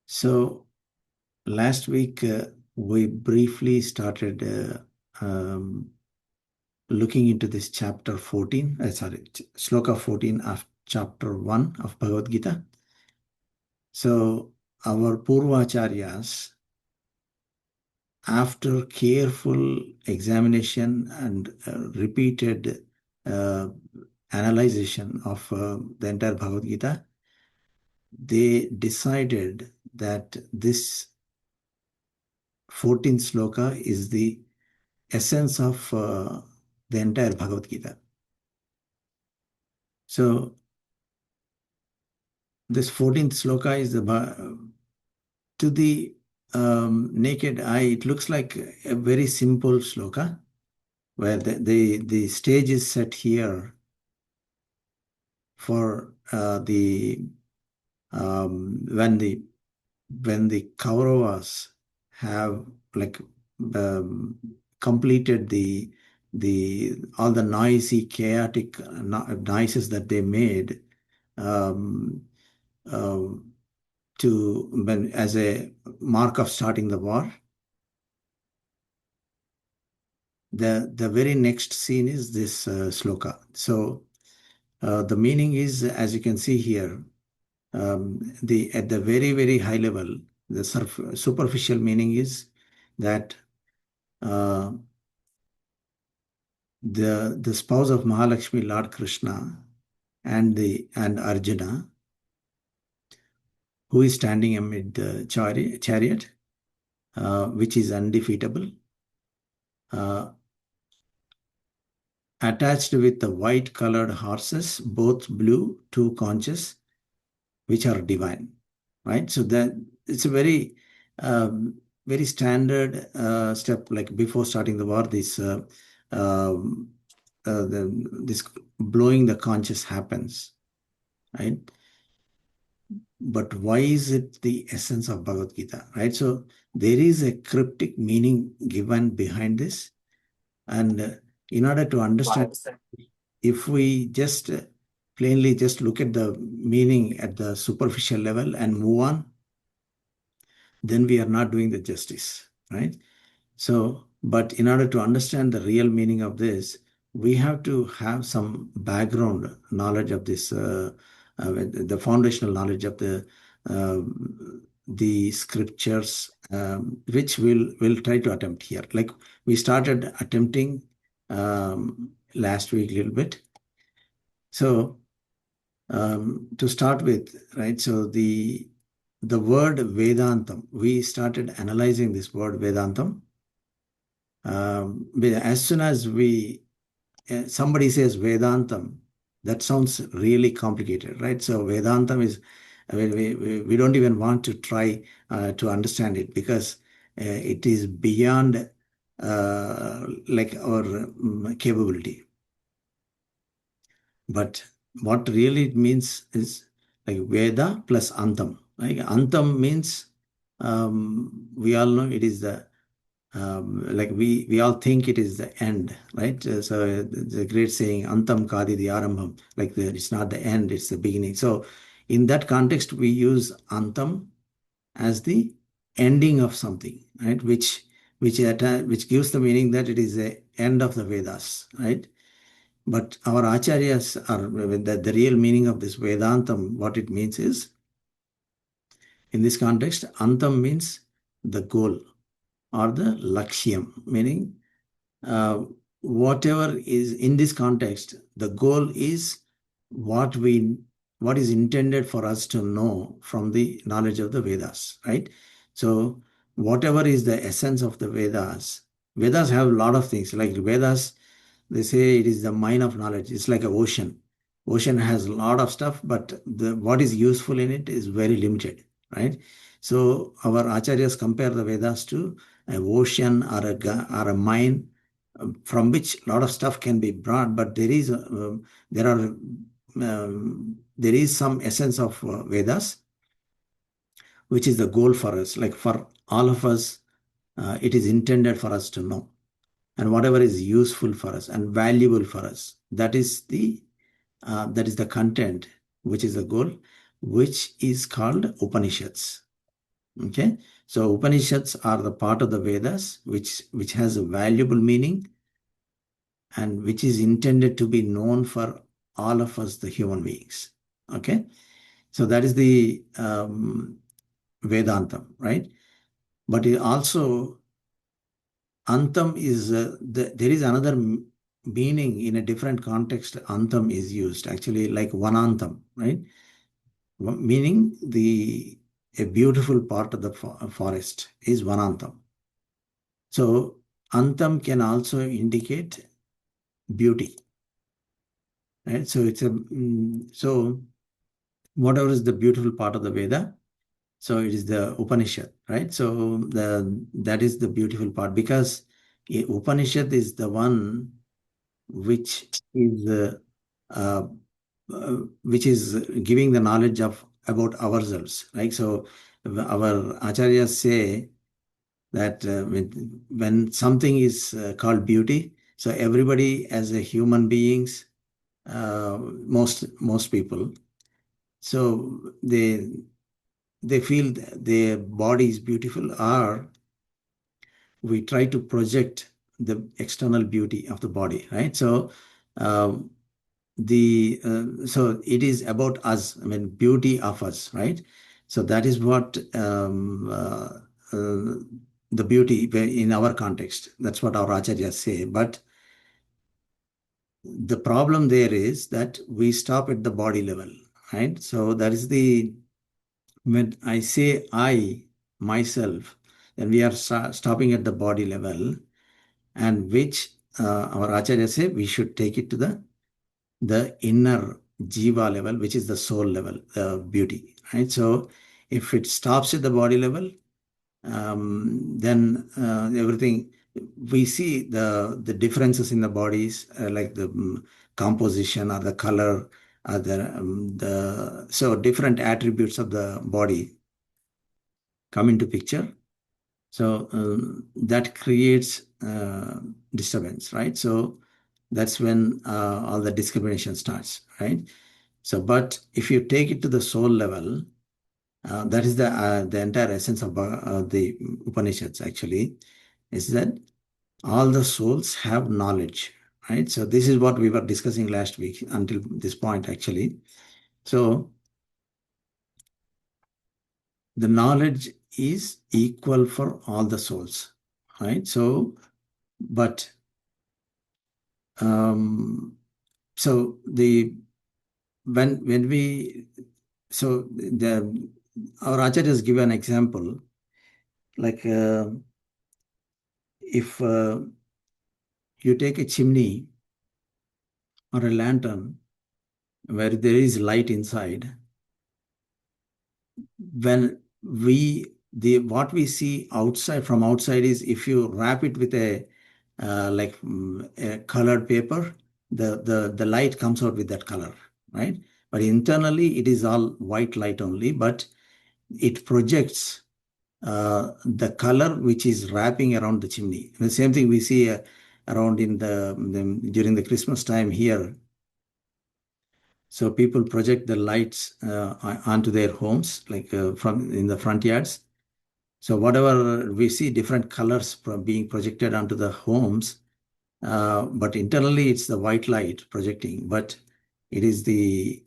So last week we briefly started looking into this chapter 14, sloka 14 of chapter 1 of Bhagavad Gita. So our Purvacharyas, after careful examination and repeated analyzation of the entire Bhagavad Gita, they decided that this 14th sloka is the essence of the entire Bhagavad Gita. So this 14th sloka is to the naked eye, it looks like a very simple sloka, where the stage is set here for when the Kauravas have completed all the noisy, chaotic noises that they made as a mark of starting the war. The very next scene is this sloka. So the meaning is, as you can see here, at the very, very high level, the superficial meaning is that the spouse of Mahalakshmi, Lord Krishna, and Arjuna, who is standing amid the chariot, which is undefeatable, attached with the white-colored horses, both blue, two conches, which are divine, right? So that it's a very, very standard step. Like before starting the war, this blowing the conches happens, right? But why is it the essence of Bhagavad Gita, right? So there is a cryptic meaning given behind this, and in order to understand, if we just plainly just look at the meaning at the superficial level and move on, then we are not doing the justice, right? So, but in order to understand the real meaning of this, we have to have some background knowledge of this, the foundational knowledge of the scriptures, which we'll try to attempt here. Like we started attempting last week a little bit. So to start with, right? So the word Vedantam, we started analyzing this word Vedantam. As soon as somebody says Vedantam, that sounds really complicated, right? So Vedantam is, we don't even want to try to understand it, because it is beyond like our capability. But what really it means is like Veda plus Antam. Like Antam means we all know it is the like we all think it is the end, right? So the great saying Antam Kadi the Arambham, like it's not the end, it's the beginning. So in that context, we use Antam as the ending of something, right? Which gives the meaning that it is the end of the Vedas, right? But our acharyas are the real meaning of this Vedantam. What it means is, in this context, Antam means the goal or the Lakshyam, meaning whatever is in this context, the goal is what is intended for us to know from the knowledge of the Vedas, right? So whatever is the essence of the Vedas have a lot of things. Like Vedas, they say it is the mine of knowledge. It's like an ocean. Ocean has a lot of stuff, but what is useful in it is very limited, right? So our acharyas compare the Vedas to an ocean or a mine from which a lot of stuff can be brought, but there is some essence of Vedas, which is the goal for us. Like for all of us, it is intended for us to know, and whatever is useful for us and valuable for us, that is the content, which is the goal, which is called Upanishads. Okay, so Upanishads are the part of the Vedas which has a valuable meaning and which is intended to be known for all of us, the human beings. Okay, so that is the Vedantam, right? But it also Antam is there is another meaning in a different context. Antam is used actually like Vanantam, right? Meaning a beautiful part of the forest is Vanantam. So Antam can also indicate beauty, right? So it's so whatever is the beautiful part of the Veda, so it is the Upanishad, right? So that is the beautiful part because Upanishad is the one which is uh, which is giving the knowledge of about ourselves, right? So our acharyas say that when something is called beauty, so everybody as a human beings, most people, so they feel their body is beautiful, or we try to project the external beauty of the body, right? So um, so it is about us, I mean beauty of us, right? So that is what uh, the beauty in our context, that's what our acharyas say. But the problem there is that we stop at the body level, right? So that is the when I say I myself, then we are stopping at the body level, and which our acharya say we should take it to the inner jiva level, which is the soul level, beauty, right? So if it stops at the body level, then everything we see the differences in the bodies, like the composition or the color, or the so different attributes of the body come into picture. So that creates disturbance, right? So that's when all the discrimination starts, right? So, but if you take it to the soul level, that is the entire essence of the Upanishads. Actually, is that all the souls have knowledge, right? So this is what we were discussing last week until this point, actually. So the knowledge is equal for all the souls, right? So, but so the when we so the our acharyas give an example like if you take a chimney or a lantern where there is light inside, when we the what we see outside from outside is if you wrap it with a a colored paper, the light comes out with that color, right? But internally it is all white light only, but it projects the color which is wrapping around the chimney. The same thing we see around in during the Christmas time here. So people project the lights onto their homes, like from in the front yards. So whatever we see, different colors from being projected onto the homes, but internally it's the white light projecting. But it is the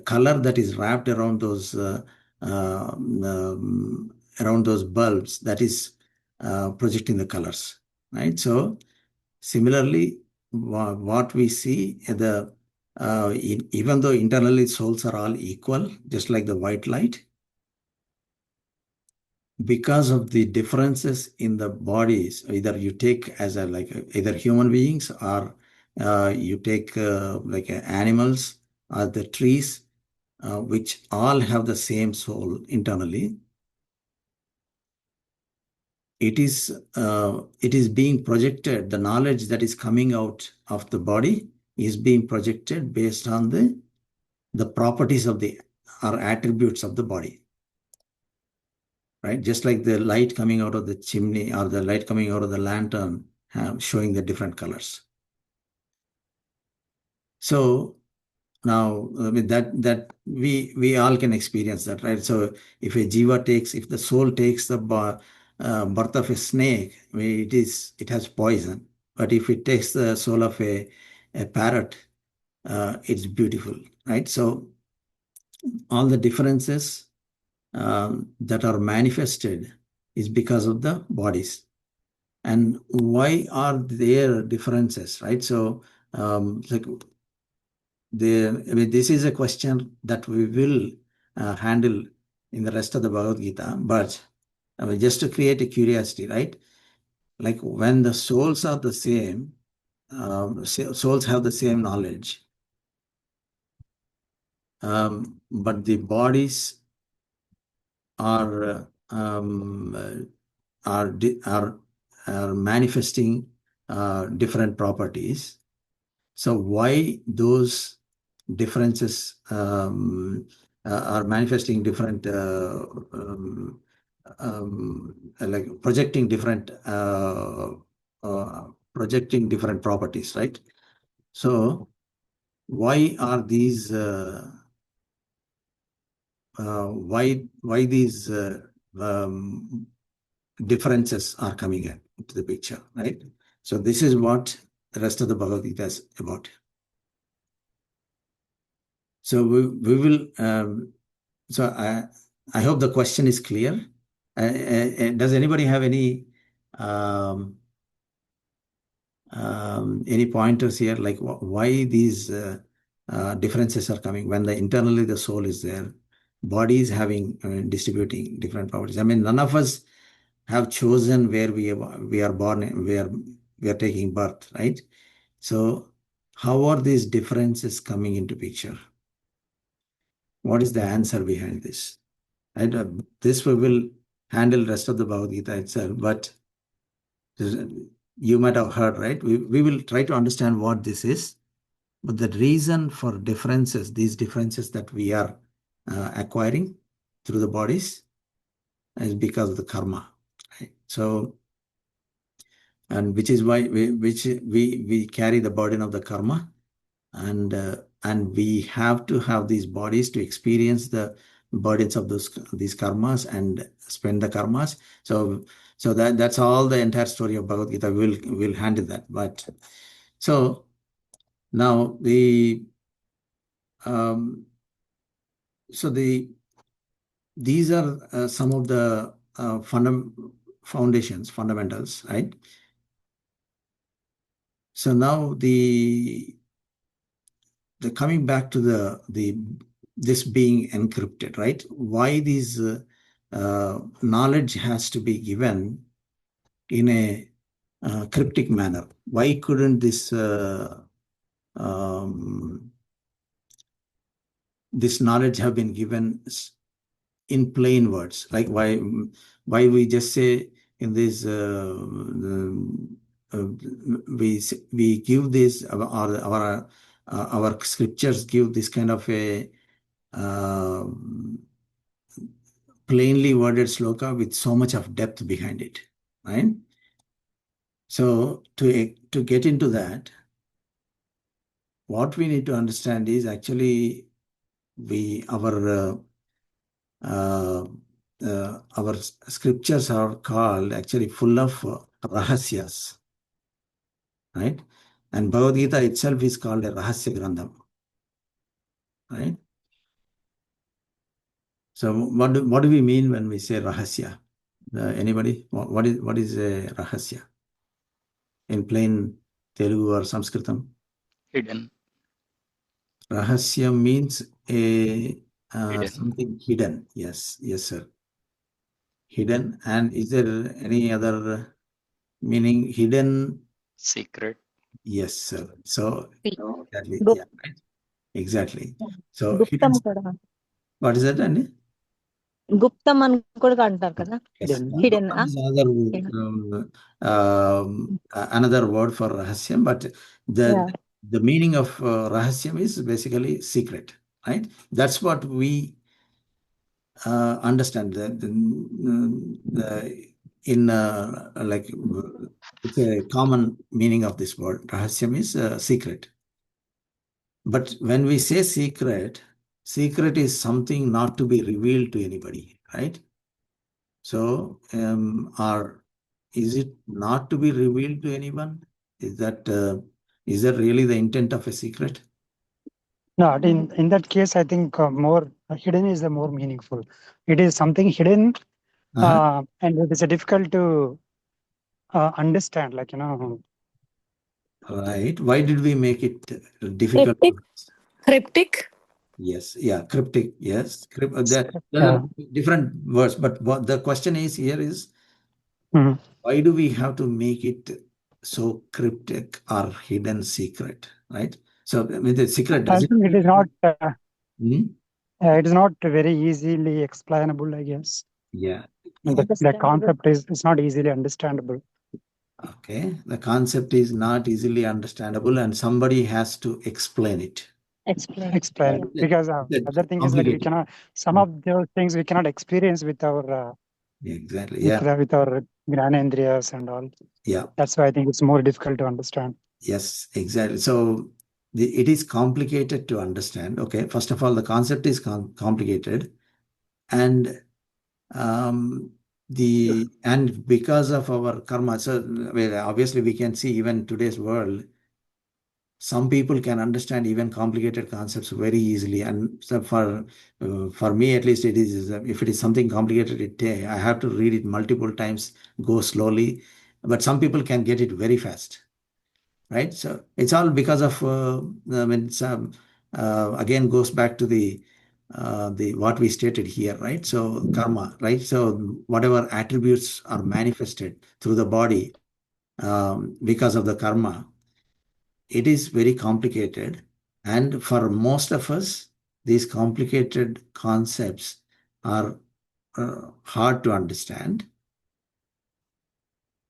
color that is wrapped uh, around those bulbs that is projecting the colors, right? So similarly, what we see even though internally souls are all equal, just like the white light, because of the differences in the bodies, either you take as a either human beings or you take animals or the trees, which all have the same soul internally. It is being projected. The knowledge that is coming out of the body is being projected based on the properties of the or attributes of the body, right? Just like the light coming out of the chimney or the light coming out of the lantern, showing the different colors. So now, with that we all can experience that, right? So if if the soul takes the birth of a snake, it has poison. But if it takes the soul of a parrot, it's beautiful, right? So all the differences that are manifested is because of the bodies. And why are there differences, right? So like I mean, this is a question that we will handle in the rest of the Bhagavad Gita, but just to create a curiosity, right? Like when the souls are the same, souls have the same knowledge, but the bodies are are manifesting different properties. So why those differences are manifesting different, like projecting different properties, right? So why are these? Why these differences are coming into the picture, right? So this is what the rest of the Bhagavad Gita is about. So we will. So I hope the question is clear. Does anybody have any pointers here, like why these differences are coming when internally the soul is there, body is having distributing different properties? I mean, none of us have chosen where we are born, where we are taking birth, right? So how are these differences coming into picture? What is the answer behind this? And this we will handle rest of the Bhagavad Gita itself, but you might have heard, right? We will try to understand what this is, but the reason for differences, these differences that we are acquiring through the bodies, is because of the karma, right? So, and which is why we carry the burden of the karma, and we have to have these bodies to experience the burdens of these karmas and spend the karmas. So that's all the entire story of Bhagavad Gita. We'll handle that. But so now um, these are some of the fundamentals, right? So now the coming back to the this being encrypted, right? Why these knowledge has to be given in a cryptic manner? Why couldn't um, this knowledge have been given in plain words? Like why we just say in this we give this, or our scriptures give this kind of a uh, plainly worded sloka with so much of depth behind it, right? So to get into that, what we need to understand is actually we our scriptures are called actually full of rahasyas, right? And Bhagavad Gita itself is called a rahasya grandham, right? So what do we mean when we say rahasya? Anybody? What is a rahasya in plain Telugu or Sanskritam? Hidden. Rahasya means Hidden. something hidden. Yes, yes, sir. Hidden. And is there any other meaning? Hidden. Secret. Yes, sir. So exactly, గుప్ yeah, right. Exactly. So hidden. గుప్తం కూడా What is that, Andy? గుప్తం అని కూడా అంటారు కదా Yes. Hidden Guptam is another word for rahasyam, but the meaning of rahasyam is basically secret, right? That's what we understand that in like uh, it's a common meaning of this word. Rahasyam is secret. But when we say secret, secret is something not to be revealed to anybody, right? So, or is it not to be revealed to anyone? Is that really the intent of a secret? No, in that case, I think more hidden is the more meaningful. It is something hidden, and it is difficult to understand. Like Right. Why did we make it difficult? Cryptic. Yes. Yeah. Cryptic. Yes. There yeah. are different words, but what the question is here is, Mhm. why do we have to make it so cryptic or hidden secret, right? So with the secret, I does it think it is mean? not. Hmm? It is not very easily explainable, I guess. Yeah. And the concept is not easily understandable. Okay. The concept is not easily understandable, and somebody has to explain it. Explain. Explain Right? because other thing is like we Complicated. cannot. Some of those things we cannot experience with our Exactly. Yeah. with our gyanendriyas and all. Yeah. That's why I think it's more difficult to understand. Yes, exactly. So it is complicated to understand. Okay. First of all, the concept is complicated, and um, and because of our karma, so well, obviously we can see even today's world, some people can understand even complicated concepts very easily. And so for me at least, it is if it is something complicated, I have to read it multiple times, go slowly. But some people can get it very fast, right? So it's all because of I mean, again goes back to the what we stated here, right? So karma, right? So whatever attributes are manifested through the body because of the karma, it is very complicated. And for most of us, these complicated concepts are hard to understand.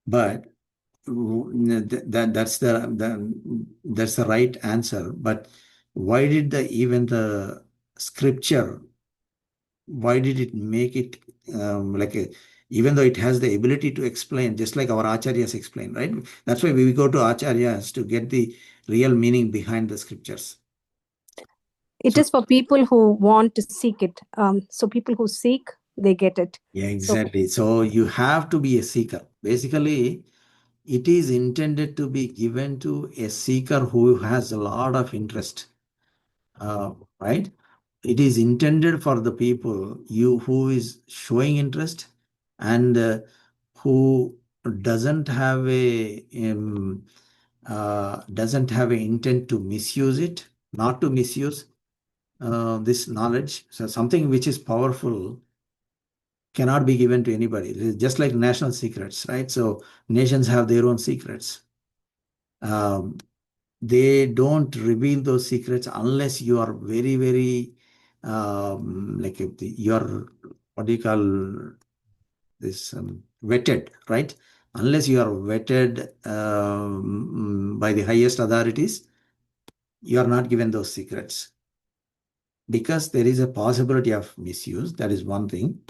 But that's the right answer. But why did even the scripture, why did it make it even though it has the ability to explain, just like our acharyas explain, right? That's why we go to acharyas to get the real meaning behind the scriptures. It So is for people who want to seek it. So people who seek, they get it. yeah, exactly. So you have to be a seeker. Basically, it is intended to be given to a seeker who has a lot of interest, right? It is intended for the people who is showing interest and who doesn't have a doesn't have an intent to misuse it, not to misuse this knowledge. So something which is powerful cannot be given to anybody. It is just like national secrets, right? So nations have their own secrets. Um, they don't reveal those secrets unless you are very, very like if you're what do you call this vetted, right? Unless you are vetted by the highest authorities, you are not given those secrets because there is a possibility of misuse. That is one thing.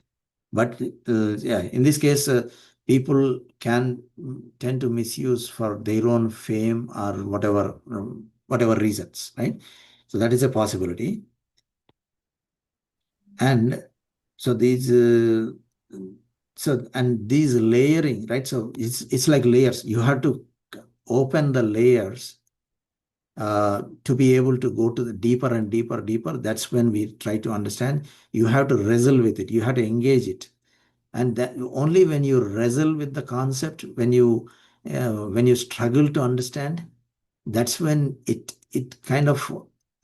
But yeah, in this case, people can tend to misuse for their own fame or whatever reasons, right? So that is a possibility. And so these layering, right? So it's like layers. You have to open the layers to be able to go to the deeper and deeper. That's when we try to understand. You have to wrestle with it. You have to engage it. And that only when you wrestle with the concept, when you struggle to understand, that's when it kind of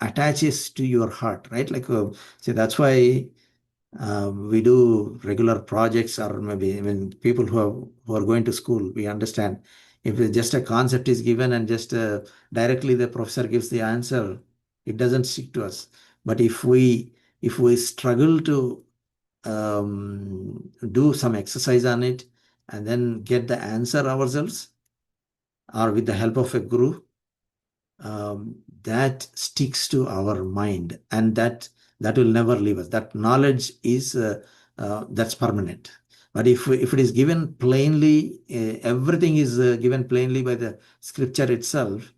attaches to your heart, right? Like so that's why we do regular projects, or maybe when people who are going to school, we understand if just a concept is given and just directly the professor gives the answer, it doesn't stick to us. But if we struggle to do some exercise on it and then get the answer ourselves or with the help of a guru, that sticks to our mind, and that will never leave us. That knowledge is that's permanent. But if it is given plainly, everything is given plainly by the scripture itself,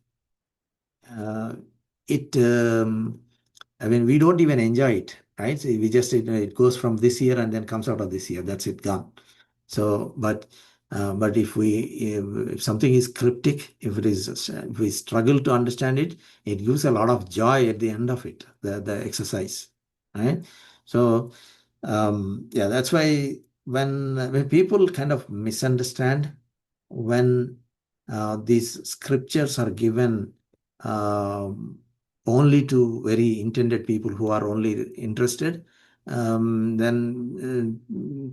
uh, it I mean, we don't even enjoy it, right? So we just, it goes from this year and then comes out of this year. That's it, gone. So, but if something is cryptic, if we struggle to understand it, it gives a lot of joy at the end of it, the exercise, right? So, yeah, that's why when people kind of misunderstand when these scriptures are given only to very intended people who are only interested, then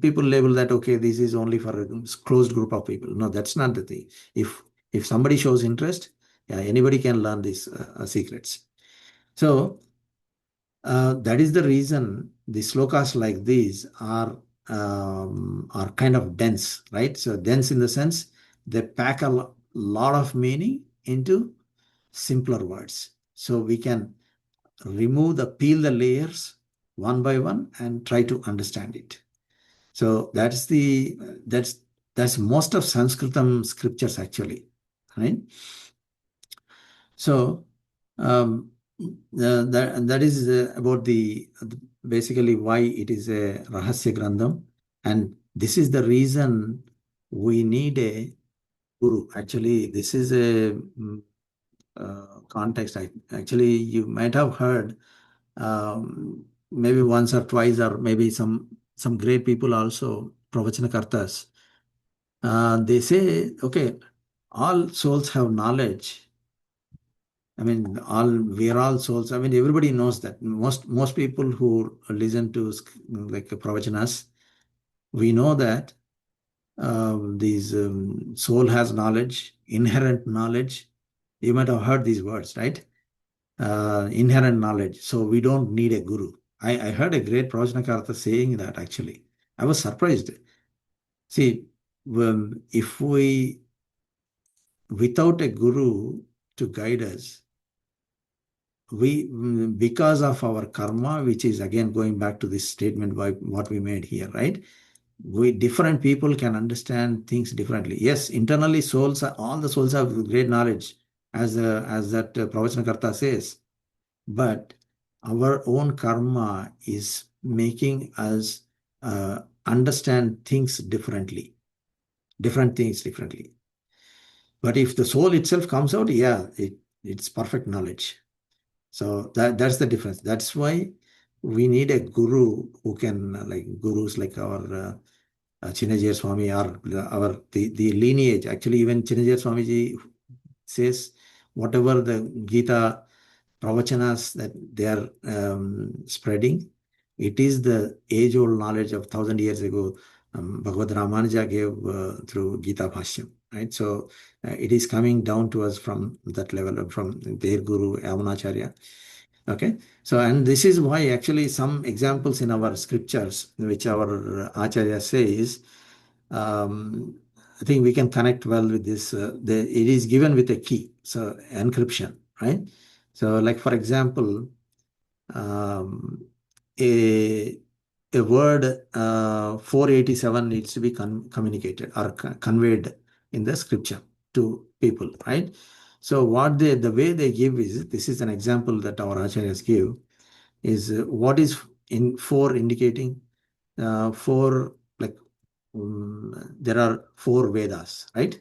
people label that, okay, this is only for a closed group of people. No, that's not the thing. If somebody shows interest, yeah, anybody can learn these secrets. So that is the reason the slokas like these are kind of dense, right? So dense in the sense they pack a lot of meaning into simpler words. So we can peel the layers one by one and try to understand it. So that's most of Sanskritam scriptures actually, right? So that is about basically why it is a Rahasya Grandham, and this is the reason we need a guru. Actually, this is a context. Actually, you might have heard maybe once or twice, or maybe some great people also, Pravachanakartas. They say, okay, all souls have knowledge. I mean, we are all souls. I mean, everybody knows that. Most people who listen to like Pravachanas, we know that these soul has knowledge, inherent knowledge. You might have heard these words, right? Inherent knowledge. So we don't need a guru. I heard a great Pravachanakarta saying that actually. I was surprised. See, if without a guru to guide us, because of our karma, which is again going back to this statement by what we made here, right? Different people can understand things differently. Yes, internally all the souls have great knowledge, as that Pravachanakarta says, but our own karma is making us understand things differently, different things differently. But if the soul itself comes out, yeah, it's perfect knowledge. So that's the difference. That's why we need a guru who can, like gurus like our Chinnajaya Swami, or the lineage. Actually, even Chinnajaya Swamiji says whatever the Gita pravachanas that they are spreading, it is the age-old knowledge of 1,000 years ago. Bhagavad Ramanuja gave through Gita Bhashyam, right? So it is coming down to us from that level, from their guru Yamunacharya. Okay, so and this is why actually some examples in our scriptures, which our Acharya says, I think we can connect well with this. It is given with a key, so encryption, right? So, like for example, um, a word 487 needs to be communicated or conveyed in the scripture to people, right? So the way they give is, this is an example that our acharyas give, is what is in 4 indicating 4, like there are 4 Vedas, right?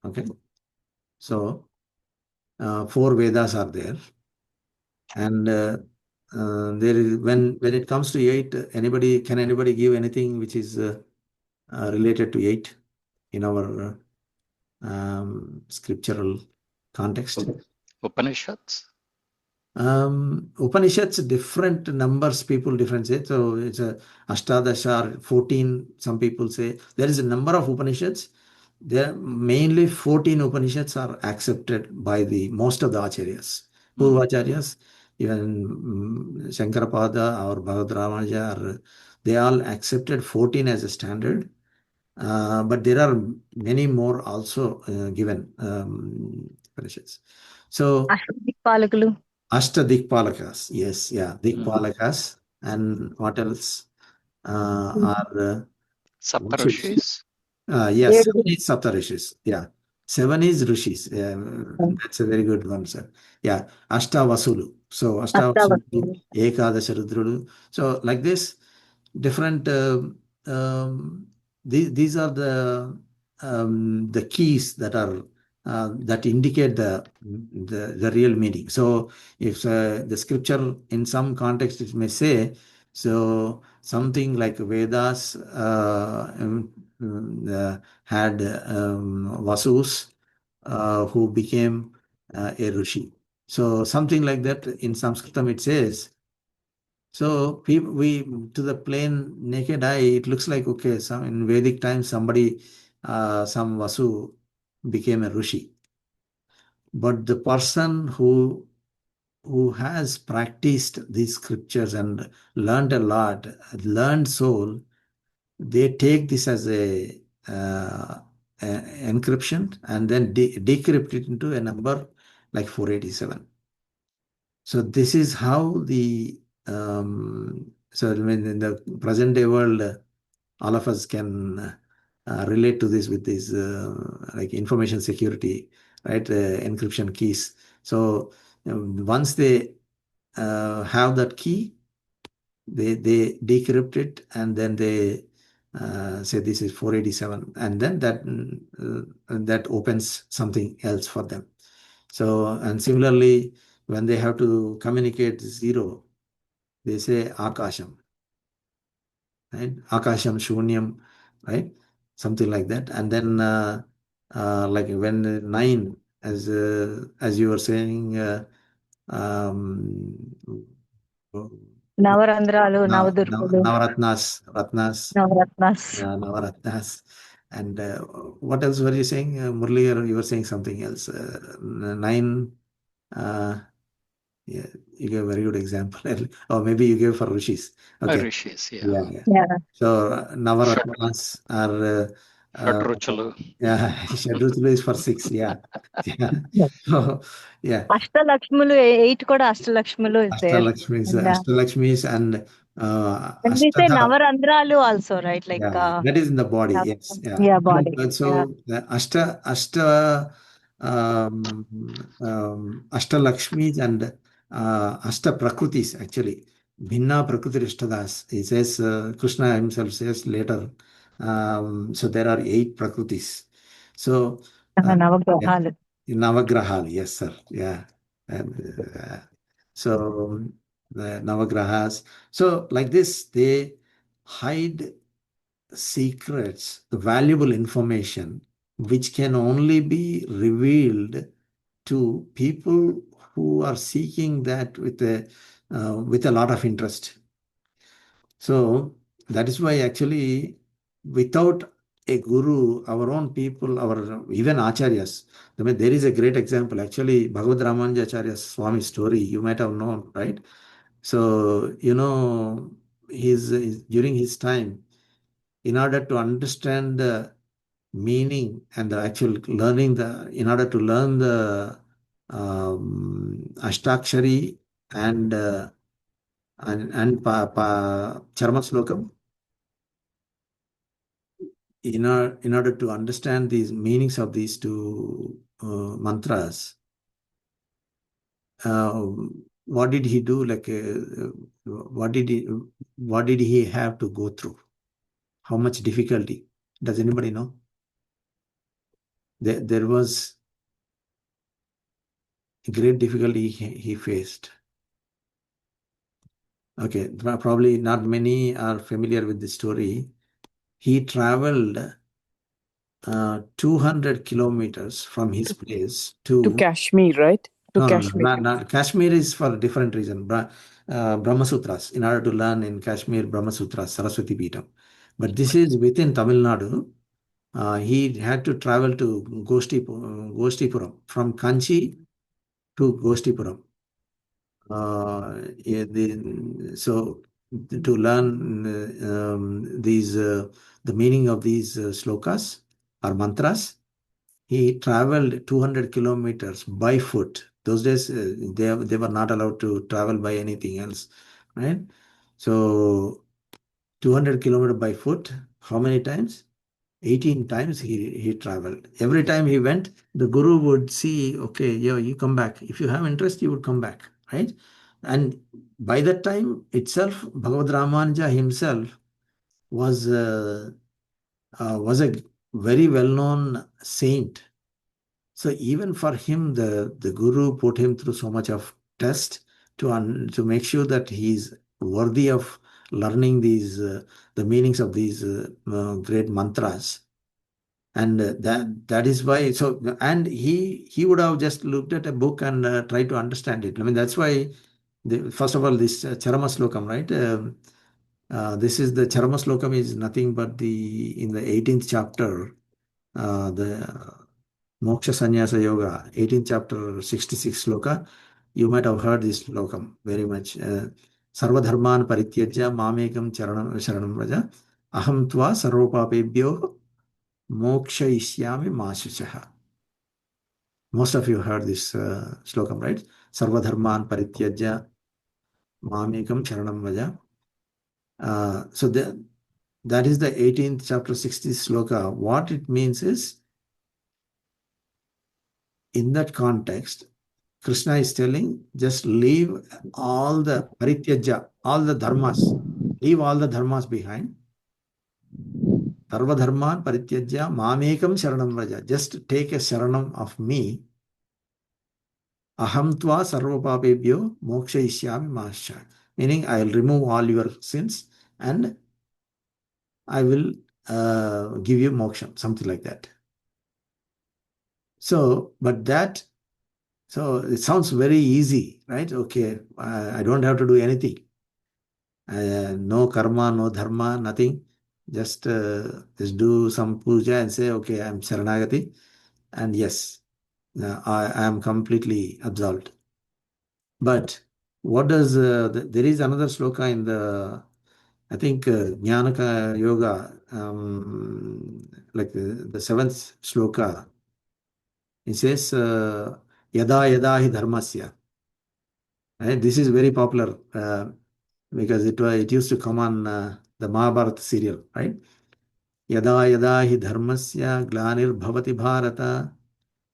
Okay, so 4 Vedas are there, and there is, when it comes to 8, can anybody give anything which is related to 8 in our scriptural context? Upanishads. Upanishads, different numbers, people differentiate. So it's a Ashtadasha or 14, some people say. There is a number of Upanishads. There mainly 14 Upanishads are accepted by the most of the Acharyas. Purvacharyas, even Shankarapada or Bhagavad Ramanuja, they all accepted 14 as a standard. But there are many more also given Upanishads. So అష్టదిక్పాలకులు. Ashtadikpalakas, yes, yeah, Dikpalakas, and what else are Saptarshis. yes, ఏడుగురు. Saptarishis, yeah. Seven is rishis. That's a very good one, sir. Yeah, Ashta Vasulu. So Ashta Vasulu, అష్టావక్రులు. Ekadasha Rudrudu. So like this, different. These are the keys that are that indicate the real meaning. So if the scripture in some context it may say so something like Vedas had Vasus who became a Rishi. So something like that in Sanskritam it says. So people, we to the plain naked eye, it looks like okay. Some in Vedic times, somebody, some Vasu became a Rishi, but the person who has practiced these scriptures and learned a lot, learned soul, they take this as a encryption and then decrypt it into a number like 487. So this is how so when in the present day world, all of us can relate to this with this like information security, right? Encryption keys. So once they have that key, they decrypt it and then they say this is 487, and then that opens something else for them. So and similarly, when they have to communicate zero, they say Akasham, right? Akasham Shunyam, right? Something like that. And then like when nine, as you were saying, um, నవరంధ్రాలు, నవదుర్గలు, Ratnas, Navratnas. Navaratnas. And what else were you saying? Murli, you were saying something else. Nine. Yeah, you gave a very good example. Or maybe you gave for rishis. Okay. Rishis, yeah. Yeah, yeah. Yeah. So Navaratnas are Shadruchalu. yeah, Shadruchulu is for six. Yeah. Yeah. Yes. So yeah. అష్టలక్ష్ములు, 8 కూడా అష్టలక్ష్ములు is there. Ashtalakshmis, And, Ashtalakshmis and and we say Ashtadha. నవరంధ్రాలు also, right? Like Yeah, that is in the body. Yes. Yeah. yeah, body. So Yeah. the Ashtalakshmis and Ashta Prakrutis actually. Bhinna Prakriti Ishtadas. He says, Krishna himself says later. So there are 8 Prakrutis. So, yeah, నవగ్రహాలు. Navagrahal, yes, sir. Yeah. And, so the Navagrahas. So like this, they hide secrets, the valuable information, which can only be revealed to people who are seeking that with a lot of interest. So that is why actually, without a guru, our own people, our even acharyas. I mean, there is a great example. Actually, Bhagavad Ramanujacharya Acharya Swami story you might have known, right? So you know, during his time, in order to understand the meaning and the actual learning in order to learn the Ashtakshari and Charma Slokam, in order to understand these meanings of these two mantras, what did he do? Like, what did he have to go through? How much difficulty? Does anybody know? There was a great difficulty he faced. Okay, probably not many are familiar with the story. He traveled 200 kilometers from his place To Kashmir, right? To no, Kashmir. no. Kashmir is for a different reason. Brahma Sutras, in order to learn in Kashmir, Brahma Sutras, Saraswati Peetham. But this is within Tamil Nadu. He had to travel to Goshtipuram, from Kanchi to Goshtipuram. So to learn the meaning of these slokas or mantras, he traveled 200 kilometers by foot. Those days, they were not allowed to travel by anything else, right? So 200 kilometers by foot, how many times? 18 times he traveled. Every time he went, the guru would see, okay, yeah, you come back. If you have interest, you would come back, right? And by that time itself, Bhagavad Ramanuja himself was a very well-known saint. So even for him, the guru put him through so much of test to make sure that he's worthy of learning these the meanings of these great mantras. And that is why. So and he would have just looked at a book and tried to understand it. I mean, that's why first of all, this Charama Slokam, right? This is the Charama Slokam is nothing but in the 18th chapter, the Moksha Sannyasa Yoga, 18th chapter, 66 sloka. You might have heard this slokam very much. Sarva dharman parityajya mamekam sharanam vraja aham tva sarvapapebhyo mokshayishyami mashuchaha. Most of you heard this slokam, right? Sarva dharman parityajya mamekam sharanam vraja. So that is the 18th chapter, 60th sloka. What it means is, in that context, Krishna is telling, just leave all the parityaja, all the dharmas, leave all the dharmas behind. Sarva dharman parityajya mamekam sharanam vraja. Just take a sharanam of me. Aham tva sarva papebhyo mokshayishyami mahascha. Meaning, I will remove all your sins and I will give you moksha, something like that. So, so it sounds very easy, right? Okay, I don't have to do anything. No karma, no dharma, nothing. Just do some puja and say, okay, I'm Saranagati. And yes, I am completely absolved. But what does, there is another sloka in I think, Jnana Yoga, like the seventh sloka. It says, Yada Yada Hi Dharmasya. Right? This is very popular because it used to come on the Mahabharata serial, right? Yada Yada Hi Dharmasya Glanir Bhavati Bharata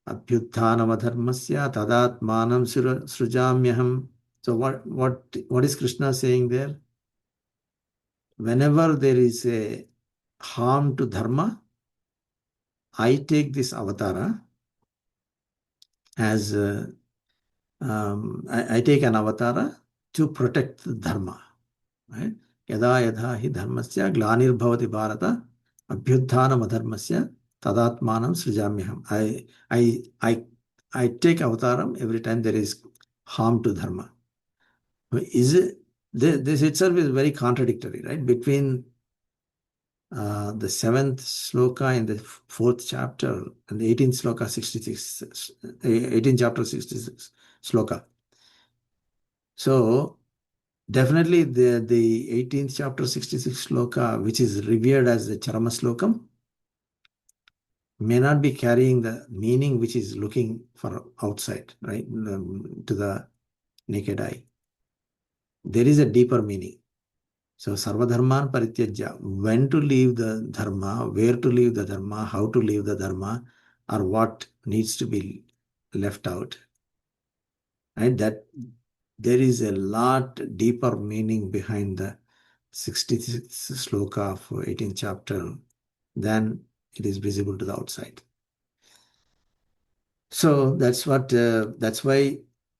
Abhyuthanam Dharmasya Tadatmanam Srujamyaham. So what is Krishna saying there? Whenever there is a harm to dharma, I take this avatara as I take an avatara to protect the dharma. Right? Yada yada hi dharmasya glanirbhavati bharata abhyuthanam adharmasya tadatmanam srijamyaham. I take avataram every time there is harm to dharma. This itself is very contradictory, right? Between the 7th sloka in the 4th chapter and the 18th sloka 66, 18th chapter 66 sloka. So definitely the 18th chapter 66 sloka, which is revered as the Charama Slokam, may not be carrying the meaning which is looking for outside, right, to the naked eye. There is a deeper meaning. So Sarvadharman Parityajya, when to leave the dharma, where to leave the dharma, how to leave the dharma, or what needs to be left out. Right? That there is a lot deeper meaning behind the 66th sloka of 18th chapter than it is visible to the outside. So that's why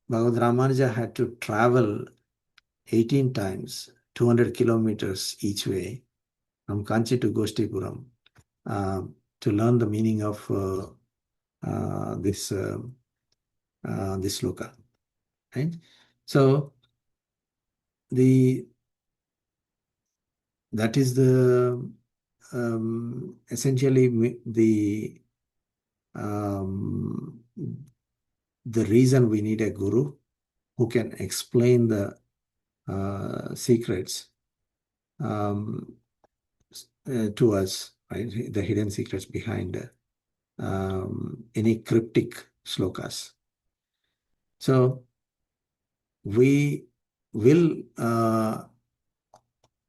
Bhagavad Ramanuja had to travel 18 times, 200 kilometers each way from Kanchi to Goshtipuram to learn the meaning of this sloka. Right? So that is essentially the reason we need a guru who can explain the secrets to us, right? The hidden secrets behind any cryptic slokas. So we will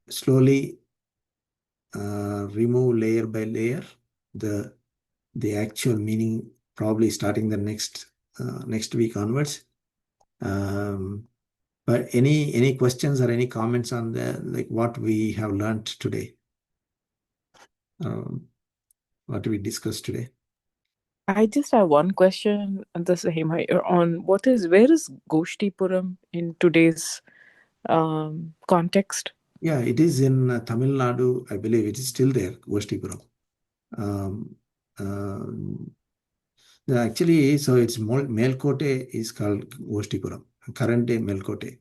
slowly remove layer by layer the actual meaning probably starting the next week onwards. But any questions or any comments on like what we have learned today? What we discussed today? I just have one question on the same on where is Goshtipuram in today's context? Yeah, it is in Tamil Nadu. I believe it is still there, Goshtipuram. Actually, so it's Melkote is called Goshtipuram. Current day Melkote.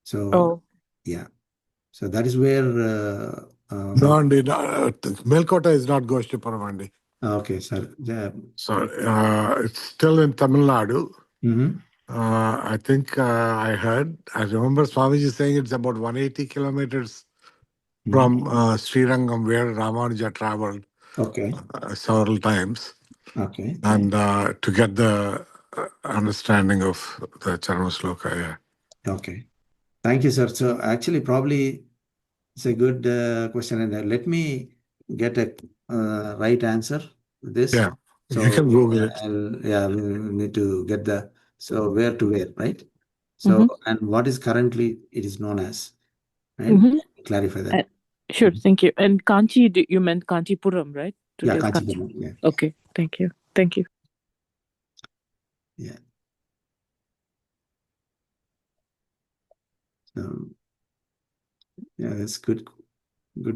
So yeah, so that is where. No, Andy, Melkota is not Goshtipuram, Andy. Okay, sir. So it's still in Tamil Nadu. Mm-hmm. I think I remember Swamiji saying it's about 180 kilometers from Srirangam, where Ramanuja traveled several times. Okay. And to get the understanding of the Charmasloka, yeah. Okay. Thank you, sir. So actually, probably it's a good question. And let me get a right answer to this. Yeah, so you can Google it. We need to get so where to where, right? So, and what is currently it is known as, right? Clarify that. Sure, thank you. And Kanchi, you meant Kanchipuram, right? Yeah, Kanchipuram. Yeah. Okay, thank you. Thank you. Yeah. So, yeah, that's good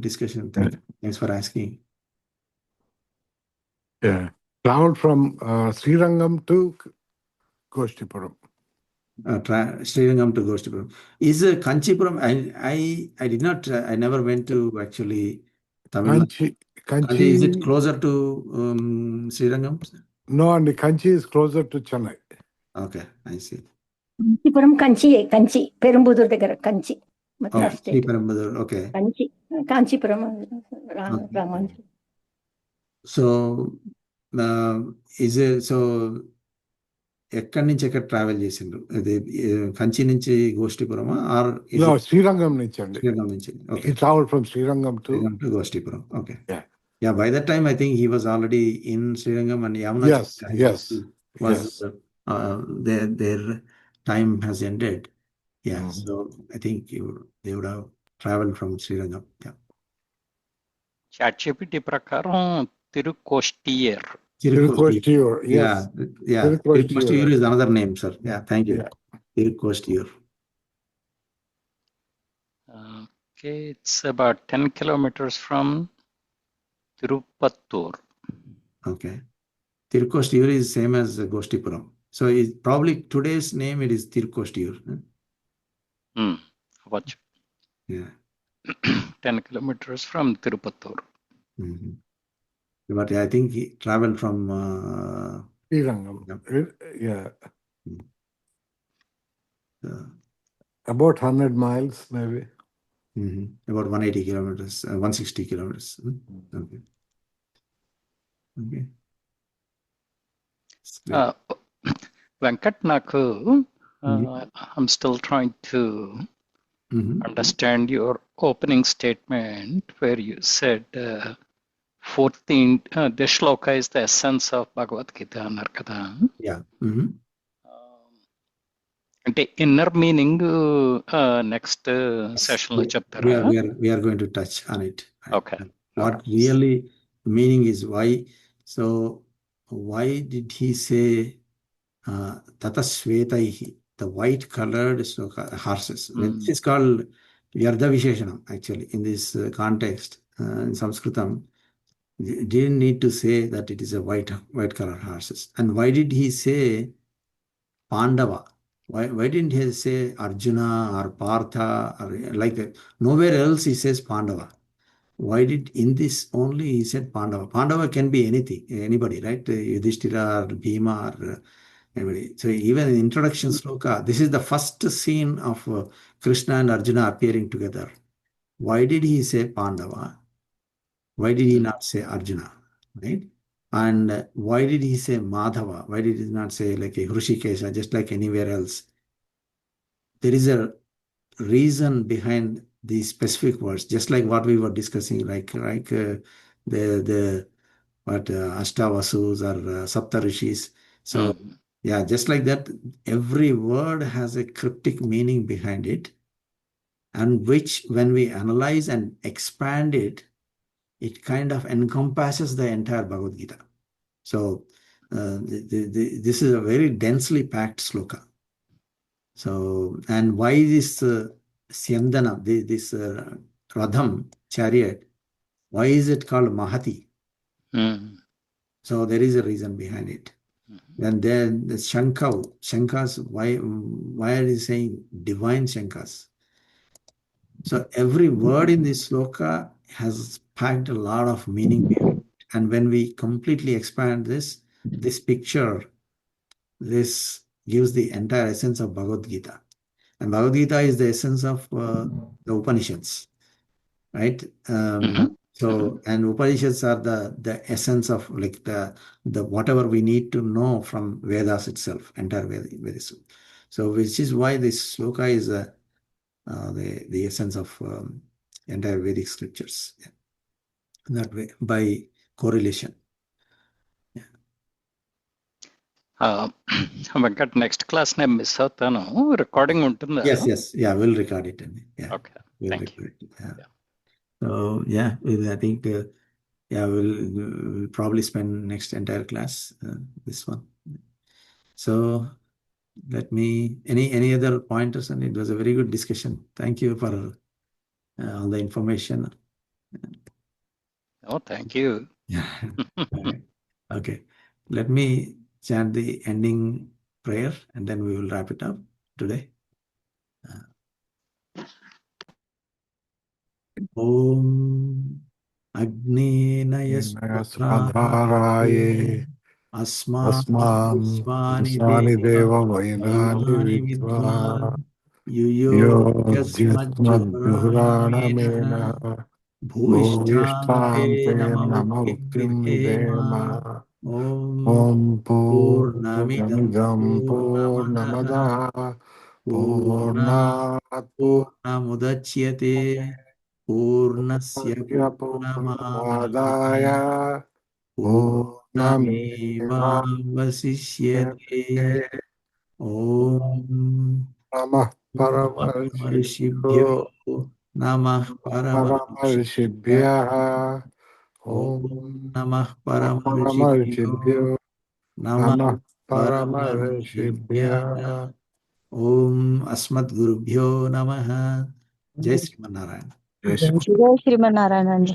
discussion. Thanks for asking. Yeah. Traveled from Srirangam to Goshtipuram. Srirangam to Goshtipuram. Is Kanchipuram? I did not. I never went to actually Tamil Nadu. Kanchi. Is it closer to Srirangam? No, and Kanchi is closer to Chennai. Okay, I see. Kanchipuram Kanchi, Perumbudur దగ్గర Kanchi. Perumbudur, okay. Kanchi, Kanchipuram Ramanjali. So, is it so? ఎక్కడి నుంచి ఎక్కడ travel చేసిండ్రు? అది కంచి నుంచి గోష్ఠిపురమా are Srirangam నుంచి అండి. శ్రీరంగం నుంచి. He traveled from Srirangam to Goshtipuram. Okay. Yeah. By that time, I think he was already in Srirangam and Yamuna. Yes. Their time has ended. Yeah. So I think they would have traveled from Srirangam. Yeah. ChatGPT prakaram Tirukostiyer. Tirukostiyer. Yes. Yeah. Tirukostiyer is another name, sir. Yeah. Thank you. Tirukostiyer. Okay, it's about 10 kilometers from Tirupattur. Okay. Tirukostiyer is same as Goshtipuram. So probably today's name it is Tirukostiyer. Watch. Yeah. 10 kilometers from Tirupattur. But I think he traveled from Srirangam. Yeah. About 100 miles, maybe. About 180 kilometers, 160 kilometers. Okay. Venkat, naku, I'm still trying to understand your opening statement where you said 14, this shloka is the essence of Bhagavad Gita. Yeah. అంటే inner meaning next session లో చెప్తారా? We are going to touch on it. Okay. What really meaning is why. So why did he say tatasvetaihi, the white colored horses? This is called Yardha Visheshanam actually in this context. In Sanskritam, didn't need to say that it is a white colored horses. And why did he say Pandava? Why didn't he say Arjuna or Partha or like that? Nowhere else he says Pandava. Why did in this only he said Pandava? Pandava can be anybody, right? Yudhishthira or Bhima or anybody. So even in introduction sloka, this is the first scene of Krishna and Arjuna appearing together. Why did he say Pandava? Why did he not say Arjuna? Right? And why did he say Madhava? Why did he not say like a Hrishikesha, just like anywhere else? There is a reason behind these specific words, just like what we were discussing, like the what Ashtavasus or Saptarishis. So yeah, just like that, every word has a cryptic meaning behind it, and which when we analyze and expand it, it kind of encompasses the entire Bhagavad Gita. So this is a very densely packed sloka. So, and why this Syandana, this Radham, chariot, why is it called Mahati? So there is a reason behind it. And then the Shankas, why are you saying divine Shankas? So every word in this sloka has packed a lot of meaning behind it. And when we completely expand this picture, this gives the entire essence of Bhagavad Gita. And Bhagavad Gita is the essence of the Upanishads, right? So, and Upanishads are the essence of like the whatever we need to know from Vedas itself, entire Vedas. So, which is why this sloka is the essence of entire Vedic scriptures. Yeah. That way, by correlation. Venkat, next class name miss అవుతాను recording ఉంటుందా? Yes, yeah, we'll record it. Yeah, okay, we'll thank record you. it. Yeah. So yeah, I think yeah, we'll probably spend next entire class this one. So let me any other pointers, and it was a very good discussion. Thank you for all the information. Oh, thank you. Yeah. Okay. Let me chant the ending prayer and then we will wrap it up today. Om Agnenaya Swadharaye Asman Svani Deva Vainani Vidva Yo Jismad Juhrana Mena Bhuvishthante Namavuktim Videma Om Purnamidam Purnamada Purnat Purnamudachyate Purnasya Purnamadaya Purnamevavasishyate Om Namah Paramarshibhyo Namah Paramarshibhyo Paramarshibhyaha Om Om Namah Paramarshibhyo Paramarshibhyo Namah Namah Paramarshibhya Paramarshibhya Om Asmat Gurubhyo Namaha. Jai Srimanarayan. Jai Srimanarayan.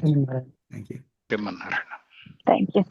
Thank you. Srimanarayan. Thank you.